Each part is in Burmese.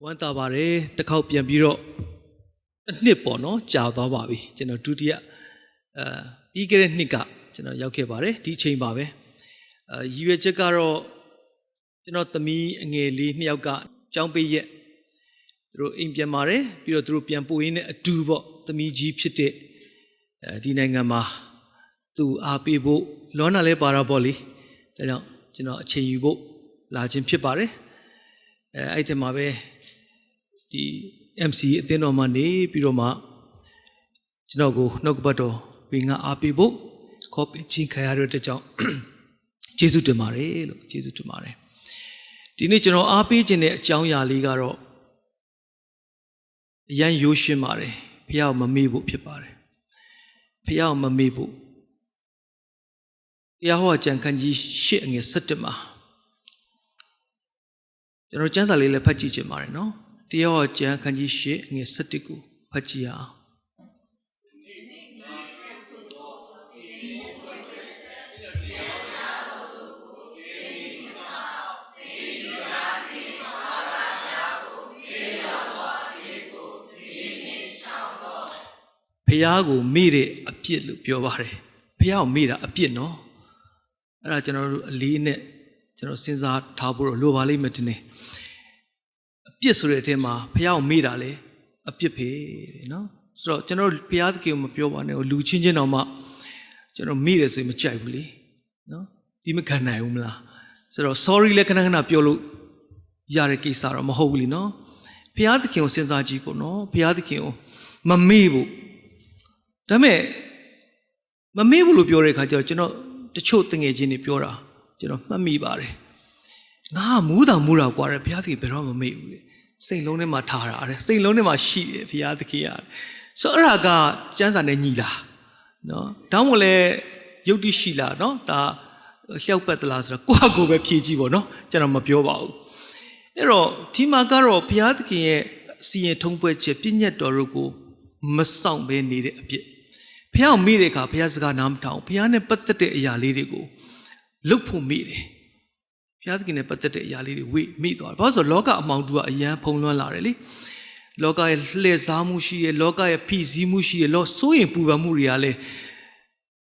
ဝမ်းသာပါတယ်တစ်ခေါက်ပြန်ပြီးတော့တစ်နှစ်ပေါ့နော်ကြာသွားပါပြီကျွန်တော်ဒုတိယပြီးခဲ့တဲ့နှစ်ကကျွန်တော်ရောက်ခဲ့ပါတယ်ဒီအချိန်ပါပဲရည်ရွယ်ချက်ကတော့ကျွန်တော်သမီးအငယ်လေးနှစ်ယောက်ကကျောင်းပေးရက်သူတို့အိမ်ပြန်ပါတယ်ပြီးတော့သူတို့ပြန်ပို့ရင်းနဲ့အတူပေါ့သမီးကြီးဖြစ်တဲ့ဒီနိုင်ငံမှာသူအားပေးဖို့လောနာလဲပါတော့ပေါ့လေဒါကြောင့်ကျွန်တော်အချိန်ယူဖို့လာခြင်းဖြစ်ပါတယ်အဲ့ဒီမှာပဲဒီ MC အသင်းတော်မှာနေပြီးတော့မှကျွန်တော်ကိုနှုတ်ကပတ်တော်ဝင်ငါအားပေးဖို့ခေါ်ပေးခြင်းခံရတဲ့ကြောင့်ကျေးဇူးတင်ပါတယ်လို့ကျေးဇူးတင်ပါတယ်ဒီနေ့ကျွန်တော်အားပေးခြင်းတဲ့အကြောင်းအရာလေးကတော့အရန်ရိုးရှင်းပါတယ်ဖះမမေ့ဖို့ဖြစ်ပါတယ်ဖះမမေ့ဖို့တရားဟောကြံခန်းကြီး8အငယ်17မှာကျွန်တော်ကျမ်းစာလေးလည်းဖတ်ကြည့်ချင်ပါတယ်နော်တရားဟောကြံခန်းကြီး8အငယ်17ကိုဖတ်ကြည့်ရအောင်ဖះကိုမေ့တဲ့အပြစ်လို့ပြောပါတယ်ဖះကိုမေ့တာအပြစ်နော်အဲ့ဒါကျွန်တော်တို့အလေးနဲ့ကျွန်တော်စဉ်းစားထားဖို့လိုပါလိမ့်မယ်တင်နေအပြစ်ဆိုတဲ့အထက်မှာဖះကိုမေ့တာလေအပြစ်ပဲနော်ဆိုတော့ကျွန်တော်ဖះသခင်ကိုမပြောပါနဲ့လူချင်းချင်းတော့မှကျွန်တော်မေ့တယ်ဆိုရင်မကြိုက်ဘူးလေနော်ဒီမခံနိုင်ဘူးမလားဆိုတော့ sorry လည်းခဏခဏပြောလို့ရတဲ့ကိစ္စတော့မဟုတ်ဘူးလीနော်ဖះသခင်ကိုစဉ်းစားကြည့်ပေါ့နော်ဖះသခင်ကိုမမေ့ဘူးဒါပေမဲ့မမေ့ဘူးလို့ပြောတဲ့အခါကျတော့ကျွန်တော်တချို့တငယ်ချင်းတွေပြောတာကျွန်တော်မှတ်မိပါတယ်ငါမူးတာကွာတယ်ဘုရားသခင်ဘယ်တော့မမေ့ဘူးလေစိတ်လုံးထဲမှာထားတာတဲ့စိတ်လုံးထဲမှာရှိတယ်ဘုရားသခင်ရတယ်ဆိုတော့အဲ့ဒါကကျမ်းစာနဲ့ညီလားနော်ဒါမှမဟုတ်လဲယုတ်တိရှိလားနော်ဒါလျှောက်ပတ်သလားဆိုတော့ကိုယ့်ကိုယ်ပဲဖြေကြည့်ပေါ့နော်ကျွန်တော်မပြောပါဘူးအဲ့တော့ဒီမှာကတော့ဘုရားသခင်ရဲ့စီရင်ထုံးဖွဲ့ချက်ပြည့်ညတ်တော်တို့ကိုမဆောင်ဘဲနေတဲ့အဖြစ်ဘုရားကိုမေ့တဲ့အခါဘုရားစကားနားမထောင်ဘုရားနဲ့ပတ်သက်တဲ့အရာလေးတွေကိုလုပ်ဖို့မေ့တယ်ဘုရားသခင်နဲ့ပတ်သက်တဲ့အရာလေးတွေမေ့သွားတယ်ဘာလို့ဆိုလောကအမောင်တူကအယံဖုံလွှမ်းလာတယ်လေလောကရဲ့လှည့်စားမှုရှိတယ်လောကရဲ့ဖိစီးမှုရှိတယ်စိုးရင်ပူပန်မှုတွေကလည်း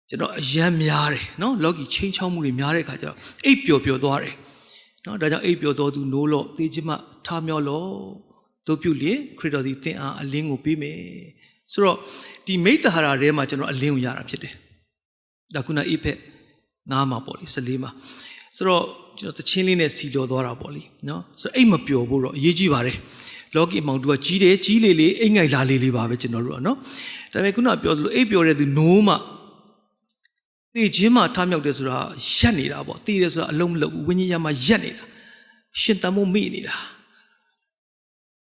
ကျွန်တော်အယံများတယ်နော်လောကီချင်းချောက်မှုတွေများတဲ့အခါကျတော့အိပ်ပျော်သွားတယ်နော်ဒါကြောင့်အိပ်ပျော်တော်သူနိုးလော့သေခြင်းမှထားမြော့လော့တို့ပြုလေခရစ်တော်သည်သင်အားအလင်းကိုပေးမယ်ဆိုတော့ဒီမိတ္တဟာရထဲမှာကျွန်တော်အလင်းကိုရတာဖြစ်တယ်ဒါခုနအိဖက်9မှာပေါ့လေ14မှာဆိုတော့ကျွန်တော်တချင်းလေးနဲ့စီတော်သွားတာပေါ့လေနော်ဆိုတော့အိတ်မပျော်ဖို့တော့အရေးကြီးပါတယ်လောကီမောင်တူကကြီးတယ်ကြီးလေးအိတ်ငိုက်လာလေးပါပဲကျွန်တော်တို့ကနော်ဒါပေမဲ့ခုနပြောသလိုအိတ်ပျော်တဲ့သူနိုးမှသိချင်းမှထားမြောက်တယ်ဆိုတာရက်နေတာပေါ့သိတယ်ဆိုတာအလုံးမလုံးဘူးဝိညာဉ်ရမှာရက်နေတာရှင်တန်မို့မိနေတာ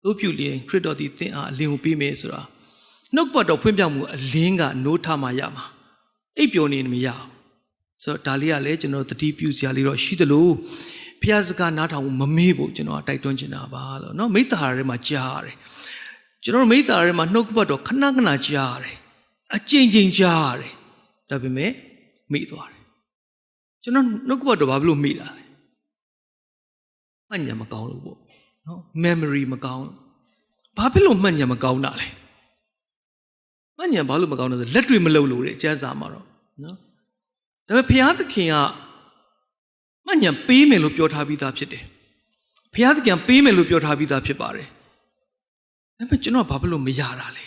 တို့ပြုလျင်ခရစ်တော်သည်သင်အားအလင်းကိုပေးမယ်ဆိုတာနှုတ်ပတ်တော်ဖွင့်ပြမှုအလင်းကနိုးထမှရမှာအိပ်ပျော်နေမရအောင်ဆိုတော့ဒါလေးကလည်းကျွန်တော်တတိပြုစရာလေးတော့ရှိသလိုဘုရားစကားနားထောင်မမေ့ဖို့ကျွန်တော်တိုက်တွန်းချင်တာပါလို့เนาะမိတ္တဟာထဲမှာကြားရတယ်ကျွန်တော်မိတ္တဟာထဲမှာနှုတ်ပတ်တော်ခဏခဏကြားရတယ်အကြိမ်ကြိမ်ကြားရတယ်ဒါပေမဲ့မေ့သွားတယ်ကျွန်တော်နှုတ်ပတ်တော်ဘာဖြစ်လို့မေ့တာလဲမှတ်ဉာဏ်မကောင်းလို့ပေါ့เนาะ memory မကောင်းဘာဖြစ်လို့မှတ်ဉာဏ်မကောင်းတာလဲမှတ်ဉာဏ်ဘာလို့မကောင်းလဲဆိုလက်တွေမလုံလို့တဲ့ကျမ်းစာမှာတော့နော်ဒါပေမဲ့ဘုရားသခင်ကမှတ်ဉာဏ်ပေးမယ်လို့ပြောထားပြီးသားဖြစ်တယ်ဘုရားသခင်ပေးမယ်လို့ပြောထားပြီးသားဖြစ်ပါတယ်ဒါပေမဲ့ကျွန်တော်ဘာဖြစ်လို့မရတာလဲ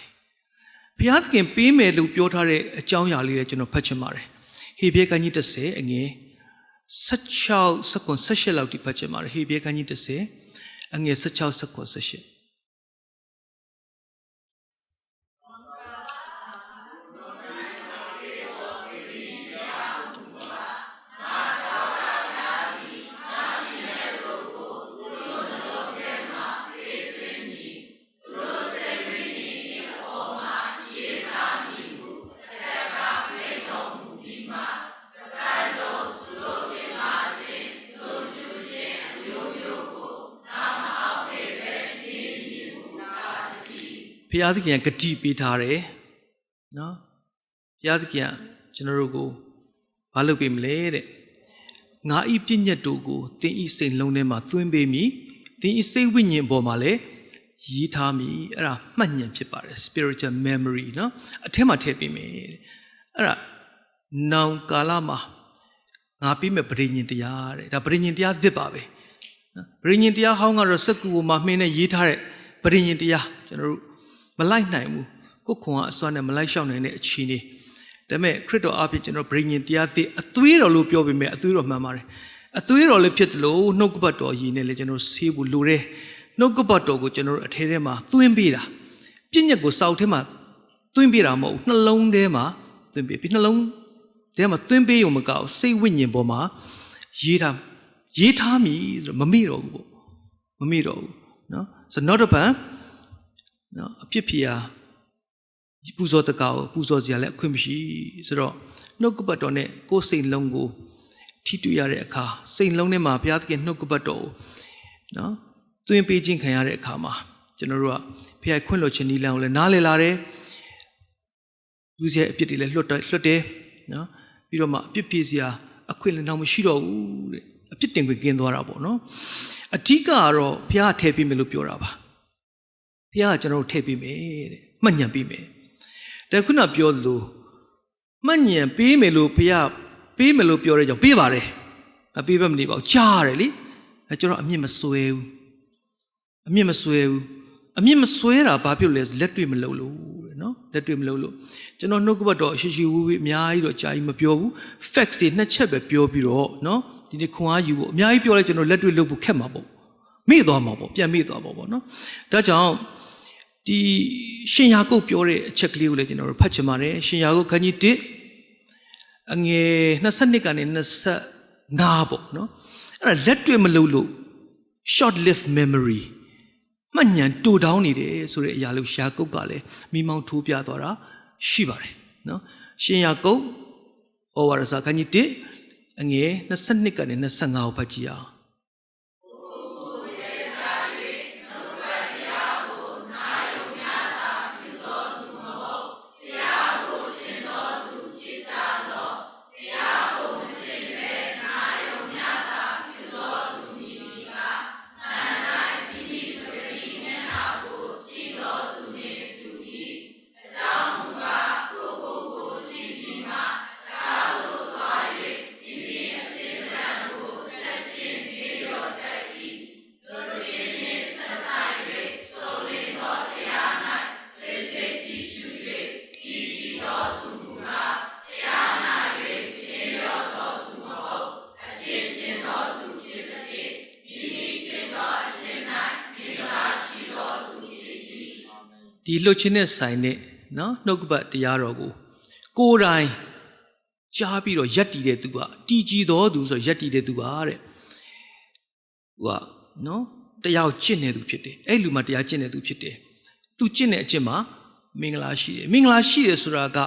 ဘုရားသခင်ပေးမယ်လို့ပြောထားတဲ့အကြောင်းအရာလေးတွေကျွန်တော်ဖတ်ချင်ပါတယ်ဟေဘရဲခန်းကြီး10အငယ်16စက္ကွန်18လောက်တိဖတ်ချင်ပါတယ်ဟေဘရဲခန်းကြီး10အငယ်16စက္ကွန်18ဘုရားသခင်ကဂတိပေးထားတယ်နော်ဘုရားသခင်ကကျွန်တော်တို့ကိုဘာလုပ်ပေးမလဲတဲ့ငါဤပြည့်ညတ်တို့ကိုတင်းဤစိတ်လုံးထဲမှာသွင်းပေးမည်တင်းဤစိတ်ဝိညာဉ်ပေါ်မှာလည်း ရေးထားမိအဲ့ဒါမှတ်ဉာဏ်ဖြစ်ပါတယ် spiritual memory နော်အထက်မှာထည့်ပေးမယ်အဲ့ဒါနောင်ကာလမှာငါပြီးမဲ့ပရိညင်တရားတဲ့ဒါပရိညင်တရားသစ်ပါပဲနော်ပရိညင်တရားဟောင်းကတော့စက္ကူပေါ်မှာမှင်းနဲ့ရေးထားတဲ့ပရိညင်တရားကျွန်တော်တို့မလိုက်နိုင်ဘူးကိုယ်ခွန်ကအစွမ်းနဲ့မလိုက်လျှောက်နိုင်တဲ့အခြေအနေဒါပေမဲ့ခရစ်တော်အဖြစ်ကျွန်တော်ပရိညင်တရားသစ်အသွေးတော်လို့ပြောပေမဲ့အသွေးတော်မှန်ပါတယ်အသွေးတော်လည်းဖြစ်တယ်လို့နှုတ်ကပတ်တော်ရည်နဲ့လည်းကျွန်တော်ဆေးဖို့လိုတယ်နှုတ်ကပတ်တော်ကိုကျွန်တော်တို့အထဲထဲမှာသွင်းပေးတာပြည့်ညက်ကိုစောက်ထဲမှာသွင်းပေးတာမဟုတ်နှလုံးထဲမှာသွင်းပေးပြီးနှလုံးထဲမှာသွင်းပေးရုံမကောက်စိတ်ဝိညာဉ်ပေါ်မှာရေးထားမိဆိုမမိတော့ဘူးပေါ့မမိတော့ဘူးနော်ဆိုတော့ not a ban နော်အပြစ်ဖြေရာပူဇော်တကောပူဇော်စရာလည်းအခွင့်မရှိဆိုတော့နှုတ်ကပတ်တော်နဲ့ကိုယ်စိတ်လုံးကိုထိတွေ့ရတဲ့အခါစိတ်လုံးထဲမှာဘုရားသခင်နှုတ်ကပတ်တော်ကိုနော်သွင်းပေးခြင်းခံရတဲ့အခါမှာကျွန်တော်တို့ကဘုရားခွင့်လွှတ်ခြင်းဒီလမ်းကိုလည်းနားလည်လာတယ်လူစရဲ့အပြစ်တွေလည်းလွတ်တယ်နော်ပြီးတော့မှအပြစ်ဖြေစရာအခွင့်လည်းတော့မရှိတော့ဘူးတဲ့အပြစ်တင်ခွင့်ကင်းသွားတာပေါ့နော်အဓိကကတော့ဘုရားထည့်ပေးမယ်လို့ပြောတာပါဘုရားကကျွန်တော်တို့ထည့်ပေးမယ်တဲ့မှတ်ဉာဏ်ပေးမယ်ဒါခုနပြောသလိုမှတ်ဉာဏ်ပေးမယ်လို့ဘုရားပေးမယ်လို့ပြောတဲ့ကြောင့်ပေးပါတယ်မပေးဘဲမနေပါဘူးကြားရတယ်လေအဲကျွန်တော်အမြင့်မဆွဲဘူးအမြင့်မဆွဲတာဘာဖြစ်လဲလက်တွေ့မလုပ်လို့တဲ့နော်လက်တွေ့မလုပ်လို့ကျွန်တော်နှုတ်ကပတ်တော်ရှိဝေးအများကြီးတော့ကြာကြီးမပြောဘူး facts တွေနှစ်ချက်ပဲပြောပြီးတော့နော်ဒီနေ့ခွန်အားယူဖို့အများကြီးပြောလိုက်ကျွန်တော်လက်တွေ့လုပ်ဖို့ခက်မှာပေါ့မေ့သွားမှာပေါ့ပြန်မေ့သွားမှာပေါ့နော်ဒါကြောင့်ဒီရှင်ယာကုပ်ပြောတဲ့အချက်ကလေးကိုလည်းကျွန်တော်တို့ဖတ်ချင်ပါတယ်ရှင်ယာကုပ်ခန်းကြီး1အငယ်22ကနေ25ပေါ့နော်အဲ့ဒါလက်တွေ့မလုပ်လို့ short lived memory မှတ်ဉာဏ်တူတောင်းနေတယ်ဆိုတဲ့အရာလို့ယာကုပ်ကလည်းမိမောင်းထိုးပြသွားတာရှိပါတယ်နော်ရှင်ယာကုပ်ဩဝါဒစာခန်းကြီး1အငယ်22ကနေ25ကိုဖတ်ကြည့်အောင်ဒီလှုပ်ခြင်းနဲ့ဆိုင်တဲ့နော်နှုတ်ကပတ်တရားတော်ကိုယ်တိုင်ကြားပြီးတော့ယက်တည်တဲ့သူကတည်ကြည်တော်သူဆိုယက်တည်တဲ့သူပါတဲ့ဟိုကနော်တရားကိုကျင့်နေသူဖြစ်တယ်အဲ့လူမှတရားကျင့်နေသူဖြစ်တယ်သူကျင့်တဲ့အကျင့်မှာမင်္ဂလာရှိတယ်မင်္ဂလာရှိတယ်ဆိုတာက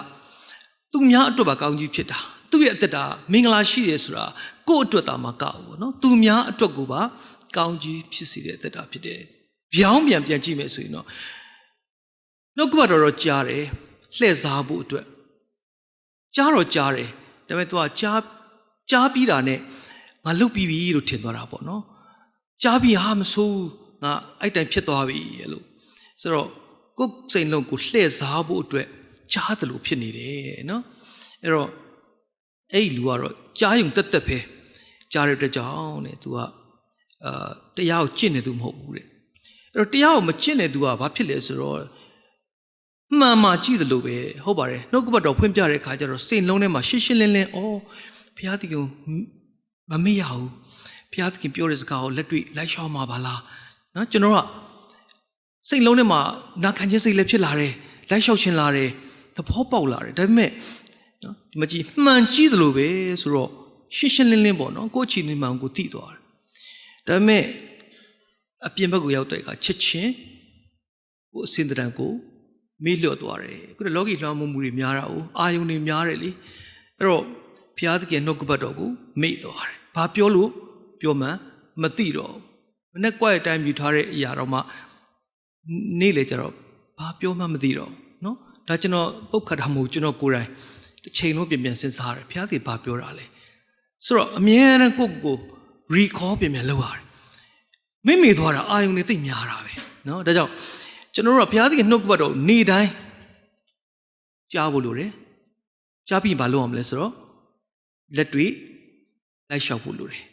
သူများအတွက်ပါကောင်းကြီးဖြစ်တာသူ့ရဲ့အသက်တာမင်္ဂလာရှိတယ်ဆိုတာကိုယ့်အတွက်တာမှကောက်ဘူးနော်သူများအတွက်ကိုပါကောင်းကြီးဖြစ်စေတဲ့အသက်တာဖြစ်တယ်ပြောင်းပြန်ကြည့်မယ်ဆိုရင်တော့နှုတ်ကပတ်တော်ကြားတယ်လှည့်စားဖို့အတွက်ကြားတယ်ဒါပေမဲ့ तू ကကြားပြီးတာနဲ့ငါလုတ်ပြီးပြီလို့ထင်သွားတာပေါ့နော်ကြားပြီးဟာမဆိုးငါအဲ့တိုင်ဖြစ်သွားပြီလို့ဆိုတော့ကိုယ်စိတ်လုံးကိုလှည့်စားဖို့အတွက်ကြားတယ်လို့ဖြစ်နေတယ်နော်အဲ့တော့အဲ့လူကတော့ကြားယုံတက်ပဲကြားတဲ့အတွက်ကြောင့်တဲ့ तू ကတရားကိုကျင့်နေသူမဟုတ်ဘူးတဲ့အဲ့တော့တရားကိုမကျင့်နေသူကဘာဖြစ်လဲဆိုတော့မှန်မှကြည့်တယ်လို့ပဲဟုတ်ပါတယ်နှုတ်ကပတ်တော်ဖွင့်ပြတဲ့အခါကျတော့စိတ်လုံးထဲမှာရှင်းရှင်းလင်းလင်းဩဘုရားသခင်မမေ့ရဘူးဘုရားသခင်ပြောတဲ့စကားကိုလက်တွေ့လိုက်ရှောင်မှာပါလားနော်ကျွန်တော်ကစိတ်လုံးထဲမှာနာခံခြင်းစိတ်လည်းဖြစ်လာတယ်လိုက်ရှောက်ခြင်းလာတယ်သဘောပေါက်လာတယ်ဒါပေမဲ့နော်ဒီမကြည့်မှန်ကြည့်တယ်လို့ပဲဆိုတော့ရှင်းရှင်းလင်းလင်းပေါ့နော်ကိုယ့်ချီနေမှန်ကိုသိသွားတယ်ဒါပေမဲ့အပြင်ဘက်ကိုရောက်တဲ့အခါချက်ချင်းကိုအစင်တန်ကိုမေ့လျော့သွားတယ်ခုနလောကီလွှမ်းမိုးမှုတွေများတာကိုအာယုန်တွေများတယ်လေအဲ့တော့ဘုရားသခင်နှုတ်ကပတ်တော်ကိုမေ့သွားတယ်ဘာပြောလို့ပြောမှမသိတော့မနေ့ကွာရဲ့တိုင်းမြူထားတဲ့အရာတော့မှနေ့လေကျတော့ဘာပြောမှမသိတော့နော်ဒါကျွန်တော်ပုတ်ခတ်တာမဟုတ်ကျွန်တော်ကိုယ်တိုင်တစ်ချိန်လုံးပြန်စဉ်းစားရတယ်ဘုရားသခင်ဘာပြောတာလဲဆိုတော့အမြဲတမ်းကို recall ပြန်လုပ်ရတယ်မေ့သွားတာအာယုန်တွေသိများတာပဲ နော်ဒါကြောင့်ကျွန်တော်တို့ကဘုရားသခင်နှုတ်ကပတ်တော်နေ့တိုင်းကြားဖို့လိုတယ်ကြားပြီးဘာလုပ်အောင်မလဲဆိုတော့လက်တွေလိုက်လျှောက်ဖို့လိုတယ်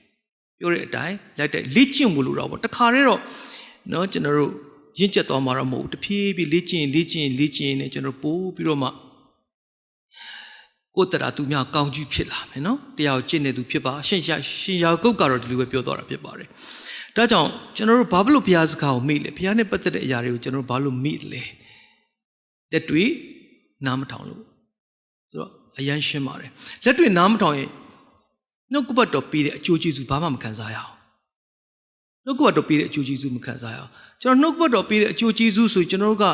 ပြောတဲ့အတိုင်းလက်တိုက်လေ့ကျင့်ဖို့လိုတော့ပေါ့တခါတည်းတော့နော်ကျွန်တော်တို့ရင့်ကျက်သွားမှာတော့မဟုတ်ဘူးတဖြည်းဖြည်းလေ့ကျင့်နေကျွန်တော်ပို့ပြီးတော့မှကိုယ်တရာသူများကောင်းကြီးဖြစ်လာမယ်နော်တရားကိုကျင့်နေသူဖြစ်ပါရှင်ရာကုတ်ကတော့ဒီလိုပဲပြောသွားတာဖြစ်ပါတယ်ဒါကြောင့်ကျွန်တော်တို့ဘာလို့ဘုရားစကားကိုမေ့လဲဘုရားနဲ့ပတ်သက်တဲ့အရာတွေကိုကျွန်တော်တို့ဘာလို့မေ့လဲလက်တွေနားမထောင်လို့ဆိုတော့အယမ်းရှင်းပါတယ်လက်တွေနားမထောင်ရင်နှုတ်ကပတ်တော်ပြီးတဲ့အကျိုးကျေးဇူးဘာမှမခံစားရအောင်နှုတ်ကပတ်တော်ပြီးတဲ့အကျိုးကျေးဇူးမခံစားရအောင်ကျွန်တော်နှုတ်ကပတ်တော်ပြီးတဲ့အကျိုးကျေးဇူးဆိုကျွန်တော်တို့က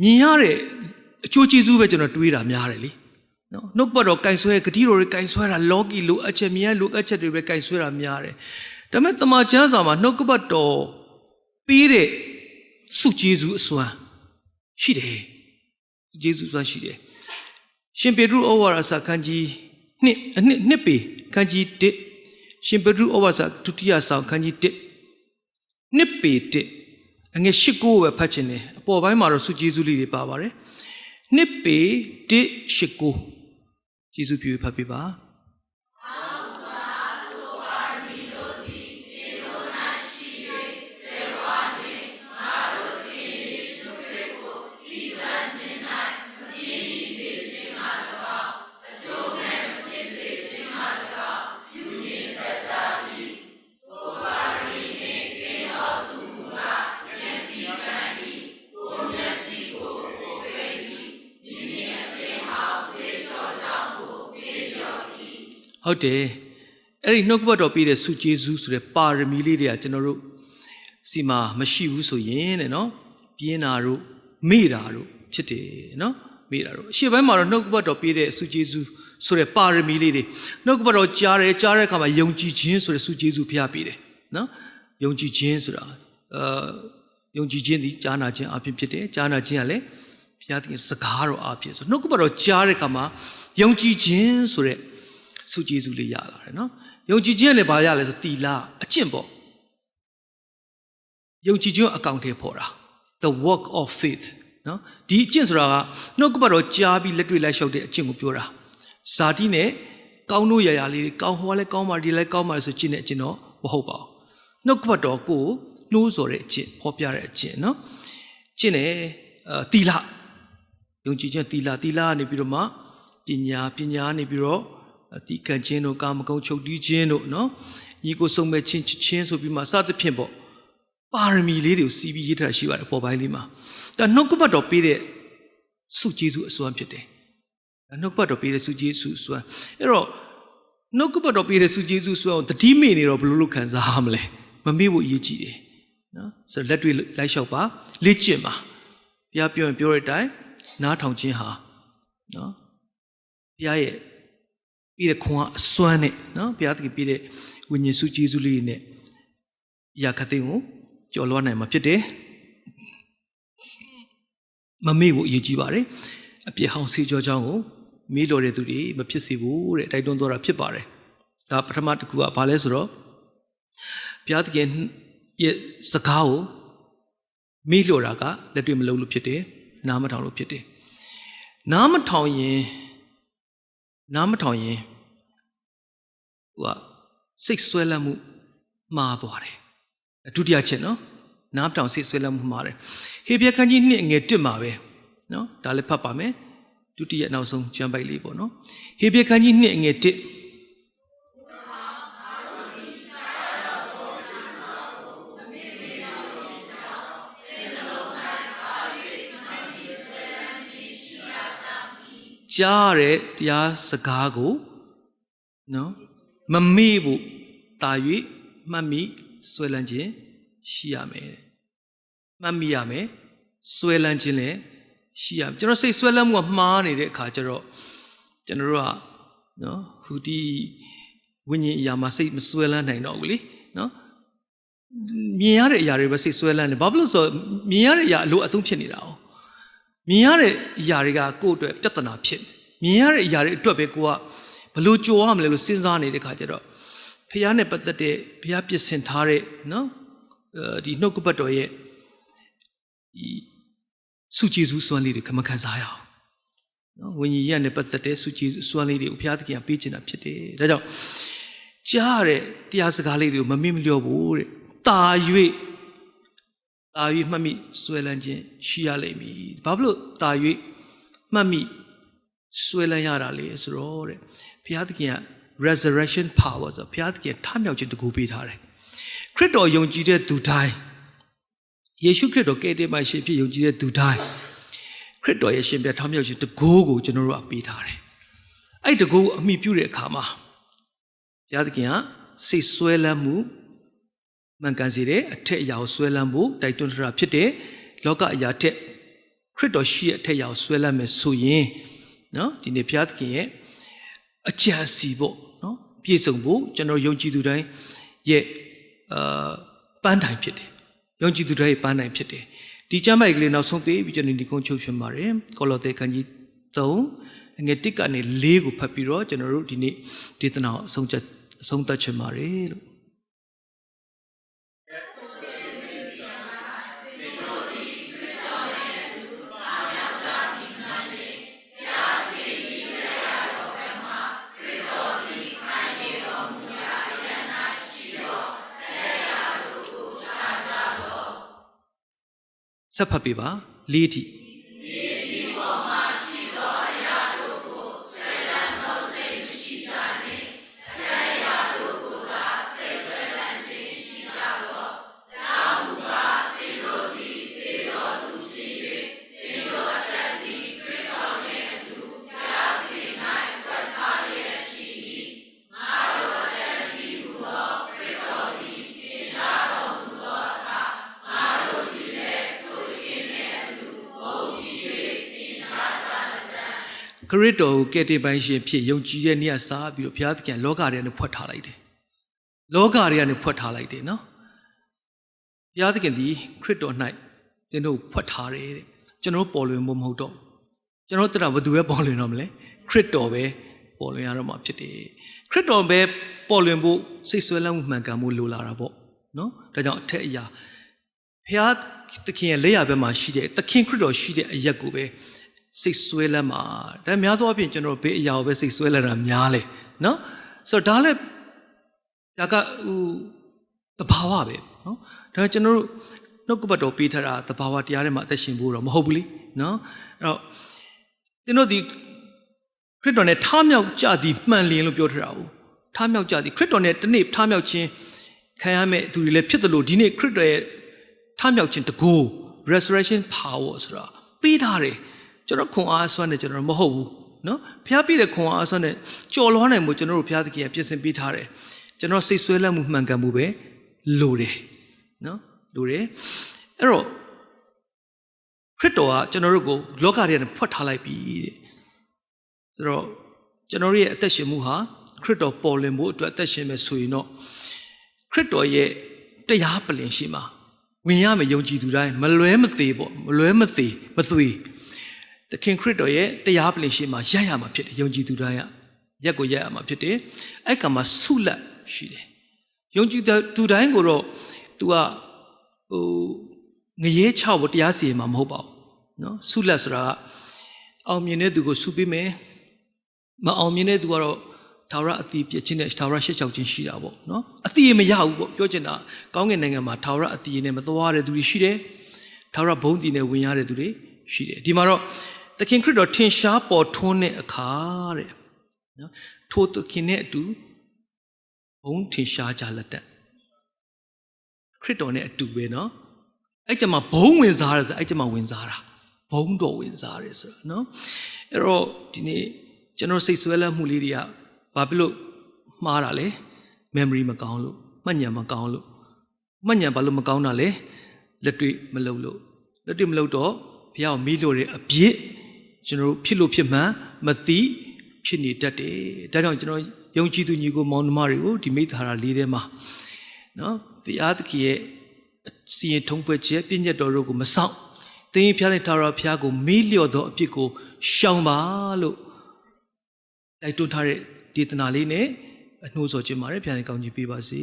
မြင်ရတဲ့အကျိုးကျေးဇူးပဲကျွန်တော်တွေးတာများတယ်လေနော်နှုတ်ကပတ်တော်ကင်ဆွဲဂတိတော်တွေကင်ဆွဲတာလောကီလိုအပ်ချက်မြင်ရလိုအပ်ချက်တွေပဲကင်ဆွဲတာများတယ်ဒါပေမဲ့တမန်ကျမ်းစာမှာနှုတ်ကပတ်တော်ပြီးတဲ့စုကျေးဇူးအစွမ်းရှိတယ်ကျေးဇူးစွမ်းရှိတယ်ရှင်ပေတရုဩဝါဒစာခန်းကြီးနှစ်ပေခန်းကြီး1ရှင်ပေတရုဩဝါဒစာဒုတိယဆောင်ခန်းကြီး1နှစ်ပေ1အငယ်8ကိုပဲဖတ်ချင်တယ်အပေါ်ပိုင်းမှာတော့စုကျေးဇူးလေးတွေပါပါတယ်နှစ်ပေ1 8ကိုကျေးဇူးပြုဖတ်ပေးပါဟုတ်တယ်အဲ့ဒီနှုတ်ကပတ်တော်ပြည့်တဲ့စုကျေးဇူးဆိုတဲ့ပါရမီလေးတွေကကျွန်တော်တို့စီမှာမရှိဘူးဆိုရင်တဲ့နော်ပြင်းတာတို့မေ့တာတို့ဖြစ်တယ်နော်မေ့တာတို့အရှိပိုင်းမှာတော့နှုတ်ကပတ်တော်ပြည့်တဲ့စုကျေးဇူးဆိုတဲ့ပါရမီလေးတွေနှုတ်ကပတ်တော်ကြားတဲ့အခါမှာယုံကြည်ခြင်းဆိုတဲ့စုကျေးဇူးဖျားပြတယ်နော်ယုံကြည်ခြင်းဆိုတာယုံကြည်ခြင်းဒီကြားနာခြင်းအဖြစ်ဖြစ်တယ်ကြားနာခြင်းကလည်းဘုရားသခင်စကားတော်အဖြစ်ဆိုနှုတ်ကပတ်တော်ကြားတဲ့အခါမှာယုံကြည်ခြင်းဆိုတဲ့စုကျေးဇူးလေးရလာတယ်နော်ယုံကြည်ခြင်းနဲ့ဘာရလဲဆိုတီလာအကျင့်ပေါ့ယုံကြည်ခြင်းအကောင့်ထဲပေါ်တာ the work of faith နော်ဒီအကျင့်ဆိုတာကနှုတ်ကပတ်တော်ကြားပြီးလက်တွေ့လိုက်လျှောက်တဲ့အကျင့်ကိုပြောတာဇာတိနဲ့ကောင်းတို့ရရလေးတွေကောင်းဟောလဲကောင်းပါဒီလဲကောင်းပါဆိုကျင့်တဲ့အကျင့်တော့မဟုတ်ပါဘူးနှုတ်ကပတ်တော်ကိုနှိုးဆော်တဲ့အကျင့်ဟောပြတဲ့အကျင့်နော်ကျင့်တယ်တီလာယုံကြည်ခြင်းတီလာကနေပြီးတော့မှပညာနေပြီးတော့ဒီကံချင်းတို့ကာမဂုဏ်ချုပ်တီးခြင်းတို့နော်ညီကိုဆုံးမဲ့ချင်းဆိုပြီးမှစသဖြင့်ပေါ့ပါရမီလေးတွေကိုစီးပြီးရေးထားရှိပါတယ်ပေါ်ပိုင်းလေးမှာဒါနှုတ်ကပတ်တော်ပေးတဲ့စုကျေးဇူးအစွမ်းဖြစ်တယ်နှုတ်ကပတ်တော်ပေးတဲ့စုကျေးဇူးအစွမ်းအဲ့တော့နှုတ်ကပတ်တော်ပေးတဲ့စုကျေးဇူးအစွမ်းကိုတတိမေ့နေတော့ဘယ်လိုလုပ်ခံစားရမလဲမမေ့ဖို့အရေးကြီးတယ်နော်ဆိုတော့လက်တွေ့လိုက်လျှောက်ပါလေ့ကျင့်ပါဘုရားပြောရင်ပြောတဲ့အတိုင်းနားထောင်ခြင်းဟာနော်ဘုရားရဲ့ပြီးတဲ့ခွန်အားအစွမ်းနဲ့နော်ဘုရားသခင်ပြီးတဲ့ဝိညာဉ်စုကျေးဇူးလေးနဲ့ရာခသိန်းကိုကျော်လွှားနိုင်မှာဖြစ်တယ်မမေ့ဖို့အရေးကြီးပါတယ်အပြစ်ဟောင်းဆေးကြောကြောင်းကိုမေ့လို့တဲ့သူတွေမဖြစ်စေဘူးတဲ့တိုက်တွန်းသွားတာဖြစ်ပါတယ်ဒါပထမတစ်ခုကဘာလဲဆိုတော့ဘုရားသခင်ရဲ့စကားကိုမေ့လို့တာကလက်တွေ့မလုပ်လို့ဖြစ်တယ်နားမထောင်လို့ဖြစ်တယ်နားမထောင်ရင်ဟိုကစိတ်ဆွဲလန့်မှုမှားသွားတယ်ဒုတိယချက်နော်နားမထောင်စိတ်ဆွဲလန့်မှုမှားတယ်ဟေဘရဲခန်းကြီး2ငယ်1မှာပဲနော်ဒါလည်းဖတ်ပါမယ်ဒုတိယနောက်ဆုံးကျမ်းပိုက်လေးပေါ့နော်ဟေဘရဲခန်းကြီး2ငယ်1ကြားတဲ့တရားစကားကိုနော်မမေ့ဖို့တာ၍မှတ်မိဆွဲလန်းခြင်းရှိရမယ်မှတ်မိရမယ်ဆွဲလန်းခြင်းလည်းရှိရမယ်ကျွန်တော်စိတ်ဆွဲလန်းမှုကမှားနေတဲ့အခါကျတော့ကျွန်တော်တို့ကနော်ဟူဒီဝိညာဉ်အရာမှာစိတ်မဆွဲလန်းနိုင်တော့ဘူးလေနော်မြင်ရတဲ့အရာတွေပဲစိတ်ဆွဲလန်းတယ်ဘာဖြစ်လို့ဆိုမြင်ရတဲ့အရာအလိုအဆုံးဖြစ်နေတာ哦မြင်ရတဲ့အရာတွေကကိုယ့်အတွက်ပြဿနာဖြစ်မြင်ရတဲ့အရာတွေအတွက်ပဲကိုကဘလို့ကြော်ရမလဲလို့စဉ်းစားနေတဲ့ခါကျတော့ဖះနဲ့ပတ်သက်တဲ့ဖះပြစ်စင်ထားတဲ့နော်ဒီနှုတ်ကပတ်တော်ရဲ့ စုကျေစုစွမ်းလေးတွေခမခံစားရအောင်နော်ဝိညာဉ်ရဲ့နဲ့ပတ်သက်တဲ့စုကျေစုစွမ်းလေးတွေကိုဘုရားသခင်ကပေးချင်တာဖြစ်တယ်ဒါကြောင့်ကြားတဲ့တရားစကားလေးတွေကိုမမေ့မလျော့ဘူးတဲ့တာ၍မှတ်မိဆွဲလန်းခြင်းရှိရလိမ့်မည်ဘာဖြစ်လို့တာ၍မှတ်မိဆွဲလန်းရတာလေဆိုတော့တဲ့ဘုရားသခင်က resurrection power ဆိုဘုရားသခင်ထမြောက်ခြင်းတကူပေးထားတယ်ခရစ်တော်ယုံကြည်တဲ့သူတိုင်းယေရှုခရစ်တော်ကယ်တင်ပါရှင်ဖြစ်ယုံကြည်တဲ့သူတိုင်းခရစ်တော်ရဲ့ရှင်ပြထမြောက်ခြင်းတကူကိုကျွန်တော်တို့အပေးထားတယ်အဲ့တကူအမိပြုတဲ့အခါမှာဘုရားသခင်ကစိတ်ဆွဲလန်းမှုမှန်ကန်စေတဲ့အထက်အရာကိုဆွဲလန်းဖို့တိုက်တွန်းထားတာဖြစ်တယ်လောကအရာထက်ခရစ်တော်ရှိတဲ့အထက်အရာကိုဆွဲလန်းမယ်ဆိုရင်နော်ဒီနေ့ဘုရားသခင်ရဲ့အကြံစီပေါ့နော်ပြည့်စုံဖို့ကျွန်တော်ယုံကြည်သူတိုင်းရဲ့ပန်းတိုင်ဖြစ်တယ်ယုံကြည်သူတိုင်းရဲ့ပန်းတိုင်ဖြစ်တယ်ဒီကျမ်းပိုက်ကလေးနောက်ဆုံးပေးပြီးကျွန်တော်ဒီကုန်းချုပ်ချင်ပါတယ်ကောလောသဲခန်းကြီး3ငွေ1ကနေ4ကိုဖတ်ပြီးတော့ကျွန်တော်တို့ဒီနေ့ဒေသနာကိုအဆုံးသတ်ချင်ပါတယ်လို့ဆက်ဖတ်ပြပါ၄ထိပေါ်မှာရှိသောအရာတို့ကိုဆွဲလန်းသောစိတ်မရှိကြနှင့်အထက်အရာတို့ကိုသာစိတ်ဆွဲလန်းခြင်းရှိကြလော့ကြောင့်မူကားသင်တို့သည်သေတော်သူဖြစ်၍သင်တို့အသက်သည်ခရစ်တော်နှင့်အတူဘုရားသခင်၌ဝတ်ထားလျက်ရှိ၏ငါတို့အသက်သည်ဟူသောခရစ်တော်သည်ထင်ရှားတော်မူသောအခါငါတို့သည်လည်းခရစ်တော်ကိုကယ်တင်ပိုင်ရှင်ဖြစ်ယုံကြည်တဲ့နေရာစားပြီးတော့ဘုရားသခင်လောကထဲကနေဖွက်ထားလိုက်တယ်။လောကထဲကနေဖွက်ထားလိုက်တယ်နော်။ဘုရားသခင်ဒီခရစ်တော်၌ကျွန်တော်ဖွက်ထားတယ်တဲ့။ကျွန်တော်ပေါ်လွင်ဖို့မဟုတ်တော့။ကျွန်တော်တို့ဘယ်သူပဲပေါ်လွင်တော့မလဲ။ခရစ်တော်ပဲပေါ်လွင်ရတော့မှာဖြစ်တယ်။ခရစ်တော်ပဲပေါ်လွင်ဖို့စိတ်ဆွဲလန်းမှုမှန်ကန်မှုလိုလာတာပေါ့နော်။ဒါကြောင့်အထက်အရာဘုရားသခင်ရဲ့လက်ရဘက်မှာရှိတဲ့သခင်ခရစ်တော်ရှိတဲ့အရက်ကိုပဲစိတ်ဆွဲလန်းမှာဒါများသောအားဖြင့်ကျွန်တော်ဘေးအရာကိုပဲစိတ်ဆွဲလန်းတာများလေနော်ဆိုတော့ဒါလည်းဒါကသဘာဝပဲနော်ဒါကျွန်တော်တို့နှုတ်ကပတ်တော်ပေးထားတာသဘာဝတရားထဲမှာအသက်ရှင်ဖို့တော့မဟုတ်ဘူးလေနော်အဲ့တော့ကျွန်တော်ဒီခရစ်တော်နဲ့ထားမြောက်ကြသည်မှန်လျင်လို့ပြောထားတာဘူးထားမြောက်ကြသည်ခရစ်တော်နဲ့တနေ့ထားမြောက်ခြင်းခံရမယ့်သူတွေလည်းဖြစ်တယ်လို့ဒီနေ့ခရစ်တော်ရဲ့ထားမြောက်ခြင်းတကူ resurrection power ဆိုတာပေးထားတယ်ကျွန်တော်ခွန်အားဆွမ်းနေကျွန်တော်မဟုတ်ဘူးနော်ဘုရားပြည့်တဲ့ခွန်အားဆွမ်းနေကြော်လွှားနိုင်မှုကျွန်တော်တို့ဘုရားသခင်ကပြင်ဆင်ပေးထားတယ်ကျွန်တော်စိတ်ဆွဲလန်းမှုမှန်ကန်မှုပဲလိုတယ်နော်လိုတယ်အဲ့တော့ခရစ်တော်ကကျွန်တော်တို့ကိုလောကထဲကနေဖွက်ထားလိုက်ပြီတဲ့ဆိုတော့ကျွန်တော်ရဲ့အသက်ရှင်မှုဟာခရစ်တော်ပေါ်လွင်ဖို့အတွက်အသက်ရှင်မယ်ဆိုရင်တော့ခရစ်တော်ရဲ့တရားပလင်ရှိမှာဝင်ရမယ်ယုံကြည်သူတိုင်းမလွဲမသေးပေါ့မလွဲမသေးမသွေသခင်ခရစ်တော်ရဲ့တရားပလင်ရှိမှာရက်ရမှာဖြစ်တယ်ယုံကြည်သူတိုင်းရက်ကိုရက်ရမှာဖြစ်တယ်အဲ့ကမှာဆုလက်ရှိတယ်ယုံကြည်သူတိုင်းကိုတော့ तू ကငရဲချဖို့တရားစီရင်မှာမဟုတ်ပါဘူးနော်ဆုလက်ဆိုတာအောင်မြင်တဲ့သူကိုဆုပေးမယ်မအောင်မြင်တဲ့သူကတော့ထာဝရအသီးပြည့်ခြင်းနဲ့ထာဝရရှက်ချောက်ခြင်းရှိတာပေါ့နော်အသီးမရဘူးပေါ့ပြောချင်တာကောင်းကင်နိုင်ငံမှာထာဝရအသီးနဲ့မသွားရတဲ့သူတွေရှိတယ်ထာဝရဘုန်းတည်နဲ့ဝင်ရတဲ့သူတွေရှိတယ်ဒီမှာတော့သခင်ခရစ်တော်ထင်ရှားပေါ်ထွန်းတဲ့အခါတဲ့နော်ထိုသခင်နဲ့အတူဘုန်းထင်ရှားကြလက်တဲ့ခရစ်တော်နဲ့အတူပဲနော်အဲ့ကြမှာဘုန်းဝင်စားရဆိုအဲ့ကြမှာဝင်စားတာဘုန်းတော်ဝင်စားရဲဆိုတာနော်အဲ့တော့ဒီနေ့ကျွန်တော်စိတ်ဆွဲလန်းမှုလေးတွေကဘာဖြစ်လို့မှားတာလဲ memory မကောင်းလို့မှတ်ဉာဏ်မကောင်းလို့မှတ်ဉာဏ်ဘာလို့မကောင်းတာလဲလက်တွေ့မလုပ်လို့လက်တွေ့မလုပ်တော့ဘုရားကိုမေးလို့တဲ့အပြစ်ကျွန်တော်တို့ဖြစ်လို့ဖြစ်မှန်မသိဖြစ်နေတတ်တယ်ဒါကြောင့်ကျွန်တော်ယုံကြည်သူညီကိုမောင်နှမတွေကိုဒီမိသားစုလေးထဲမှာနော်ဘုရားသခင်ရဲ့စီရင်ထုံးဖွဲ့ချက်ပြည့်ညတ်တော်တို့ကိုမဆောင်တင်းဖျားတဲ့ထာဝရဘုရားကိုမေးလျော့သောအပြစ်ကိုရှောင်ပါလို့တိုက်တွန်းထားတဲ့ဒေသနာလေးနဲ့အနှိုးဆော်ခြင်းပါတယ်ဘုရားကောင်းချီးပေးပါစေ